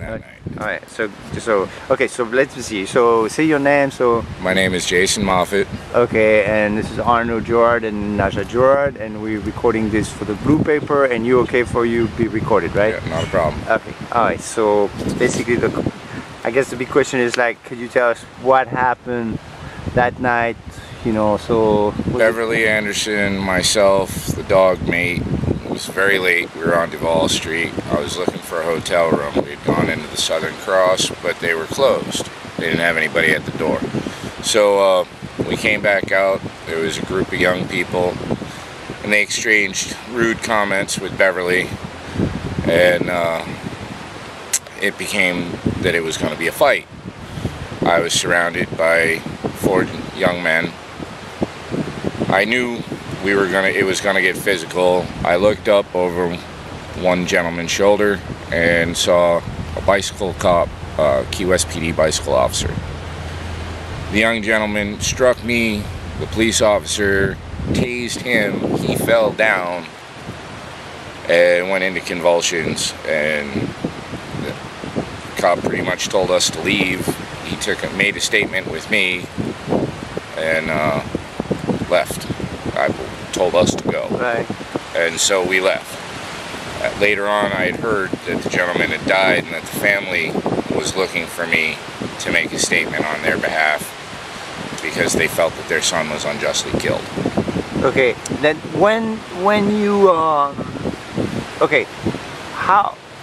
that night. All right. So okay. So let's see. So say your name. So My name is Jason Moffet. okay, and this is Arno Gerard and Naja Gerard, and we're recording this for the blue paper. And you okay for you be recorded, right? Yeah, not a problem. Okay. All right. So basically, I guess the big question is like, could you tell us what happened that night? You know, so Beverly Anderson, myself, the dog mate. It was very late. We were on Duval Street. I was looking for a hotel room. We had gone into the Southern Cross, but they were closed. They didn't have anybody at the door. So we came back out. There was a group of young people, and they exchanged rude comments with Beverly, and it became that it was going to be a fight. I was surrounded by 4 young men. I knew it was gonna get physical. I looked up over one gentleman's shoulder and saw a bicycle cop, Key West PD bicycle officer. The young gentleman struck me. The police officer tased him. He fell down and went into convulsions, and the cop pretty much told us to leave. He made a statement with me and left. Told us to go. right. And so we left. Later on, I had heard that the gentleman had died and that the family was looking for me to make a statement on their behalf because they felt that their son was unjustly killed. Okay. Then when you okay,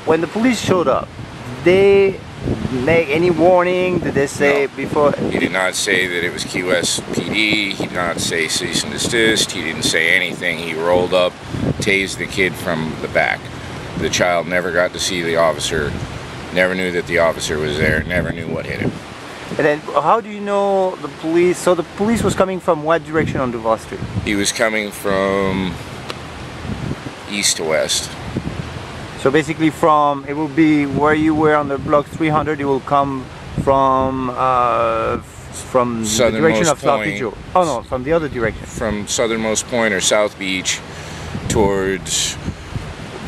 when the police showed up, they make any warning? Did they say No. before? He did not say that it was Key West PD. He did not say cease and desist. He didn't say anything. He rolled up, tased the kid from the back. The child never got to see the officer, never knew that the officer was there, never knew what hit him. And then how do you know the police? So the police was coming from what direction on Duval Street? He was coming from east to west. So basically it will be where you were on the block 300, it will come from the direction of South Beach. Oh no, from the other direction. From southernmost point or South Beach towards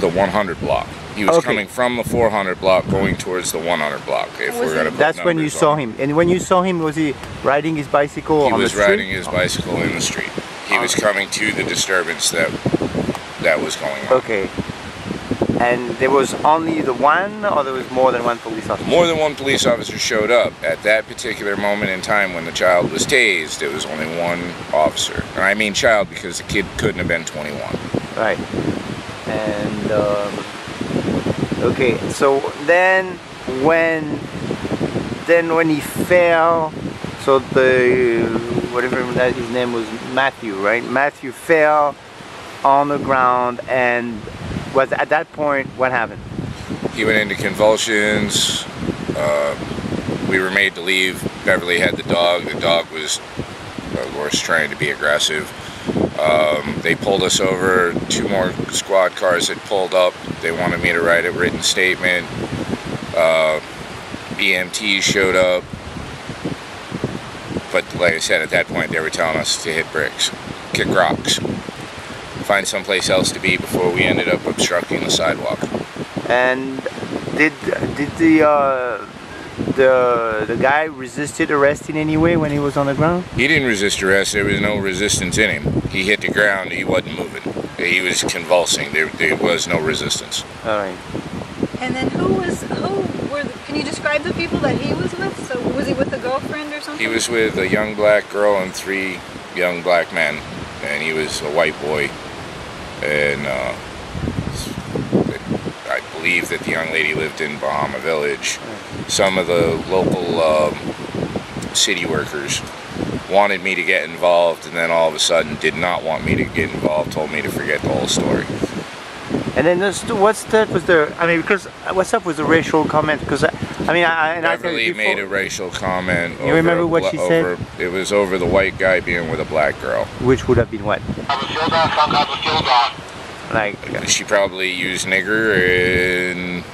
the 100 block. He was coming from the 400 block going towards the 100 block. If we're going to put That's when you saw him. And when you saw him, was he riding his bicycle on the street? He was riding his bicycle in the street. He was coming to the disturbance that was going on. Okay. And there was only the one, or there was more than one police officer? More than one police officer showed up. At that particular moment in time when the child was tased, it was only one officer. And I mean child because the kid couldn't have been 21. Right. And, okay, so then when he fell, so whatever his name was, Matthew, right? Matthew fell on the ground, and at that point, what happened? He went into convulsions. We were made to leave. Beverly had the dog. The dog was, of course, trying to be aggressive. They pulled us over. 2 more squad cars had pulled up. They wanted me to write a written statement. EMTs showed up. But like I said, at that point, they were telling us to hit bricks, kick rocks, find someplace else to be before we ended up obstructing the sidewalk. And did the guy resisted arrest in any way when he was on the ground? He didn't resist arrest. There was no resistance in him. He hit the ground. He wasn't moving. He was convulsing. There was no resistance. All right. And then can you describe the people that he was with? So was he with a girlfriend or something? He was with a young black girl and 3 young black men, and he was a white boy. And I believe that the young lady lived in Bahama Village. Some of the local city workers wanted me to get involved, and then all of a sudden did not want me to get involved, told me to forget the whole story. And then what's up with the racial comment? Because Beverly made a racial comment. You remember what she said? It was over the white guy being with a black girl. Which would have been what? Like she probably used nigger, and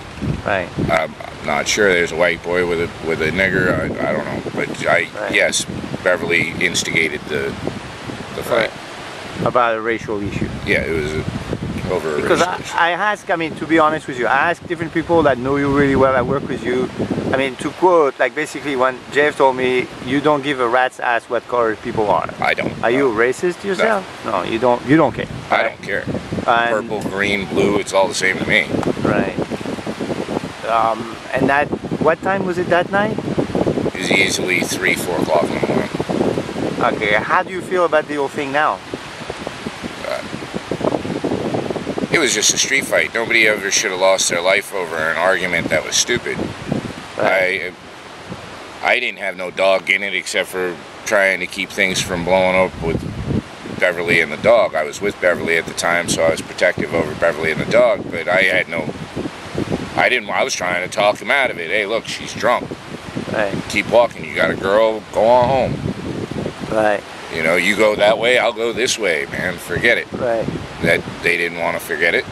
right. I'm not sure. There's a white boy with a nigger. I don't know, but yes, Beverly instigated the fight. About a racial issue. Yeah, it was over a Because racehorse. I ask, I mean, to be honest with you, I ask different people that know you really well, that work with you. I mean, to quote, like basically when Jeff told me, you don't give a rat's ass what color people are. I don't. Are you a racist yourself? No, you don't care. I Right? don't care. And, Purple, green, blue, it's all the same to me. right. And that, what time was it that night? It's easily 3, 4 o'clock in the morning. Okay, how do you feel about the whole thing now? It was just a street fight. Nobody ever should have lost their life over an argument that was stupid. Right. I didn't have no dog in it except for trying to keep things from blowing up with Beverly and the dog. I was with Beverly at the time, so I was protective over Beverly and the dog, but I was trying to talk him out of it. Hey, look, she's drunk. Right. Keep walking. You got a girl, go on home. Right. You know, you go that way, I'll go this way, man. Forget it. Right. That they didn't want to forget it.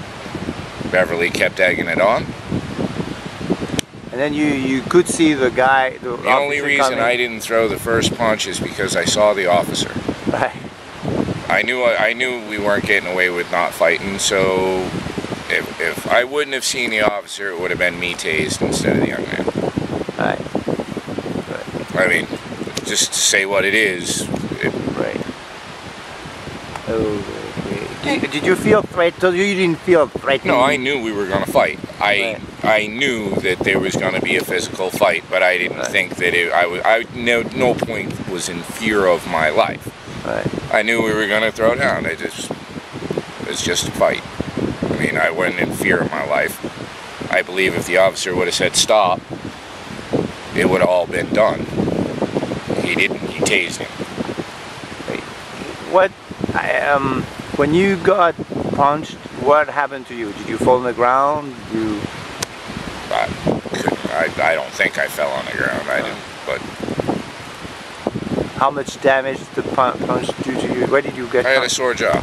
Beverly kept egging it on. And then you could see the guy. The only reason I didn't throw the first punch is because I saw the officer. Right. I knew we weren't getting away with not fighting, so if I wouldn't have seen the officer, it would have been me tased instead of the young man. Right. I mean, just to say what it is. Right. Okay. Did you feel threatened? So you didn't feel threatened? No, I knew we were going to fight. I knew that there was going to be a physical fight, but I didn't think that no point was in fear of my life. Right. I knew we were going to throw down. It's just a fight. I mean, I wasn't in fear of my life. I believe if the officer would have said stop, it would have all been done. He didn't. He tased him. When you got punched, what happened to you? Did you fall on the ground? I don't think I fell on the ground. I didn't. But how much damage did the punch do to you? Where did you get? I had a sore jaw.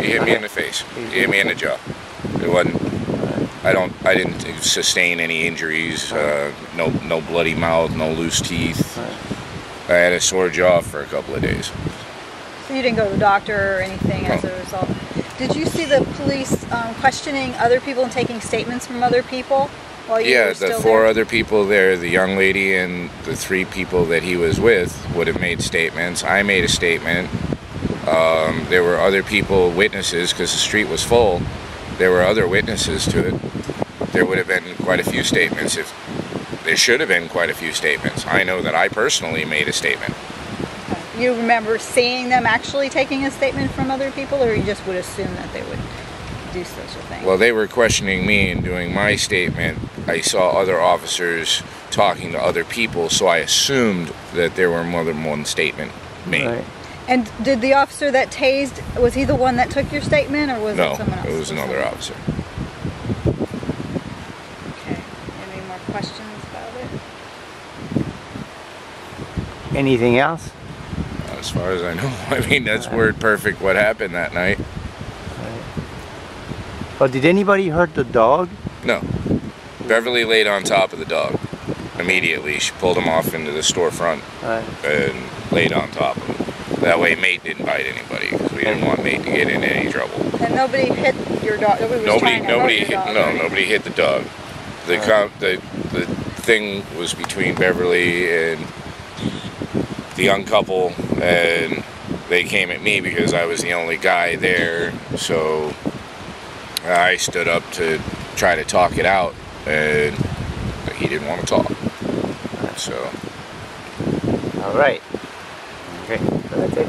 He hit me in the face. He hit me in the jaw. It wasn't. I didn't sustain any injuries. No bloody mouth. No loose teeth. I had a sore jaw for a couple of days. So you didn't go to the doctor or anything as a result. Did you see the police questioning other people and taking statements from other people while you were still there? Yeah, the 4 other people there, the young lady and the 3 people that he was with would have made statements. I made a statement. There were other people, witnesses, because the street was full. There were other witnesses to it. There would have been quite a few statements. There should have been quite a few statements. I know that I personally made a statement. You remember seeing them actually taking a statement from other people, or you just would assume that they would do such a thing? Well, they were questioning me and doing my statement. I saw other officers talking to other people, so I assumed that there were more than one statement made. Right. And did the officer that tased, was he the one that took your statement, or was it someone else? No, it was another officer. Okay. Any more questions about it? Anything else? As far as I know. I mean, that's word perfect what happened that night. But did anybody hurt the dog? No. Beverly laid on top of the dog. Immediately, she pulled him off into the storefront and laid on top of him. That way Mate didn't bite anybody, because we didn't want Mate to get in any trouble. And nobody hit your dog? Nobody hit the dog. The thing was between Beverly and the young couple, and they came at me because I was the only guy there, so I stood up to try to talk it out, and he didn't want to talk. So. All right. Okay, so that's it.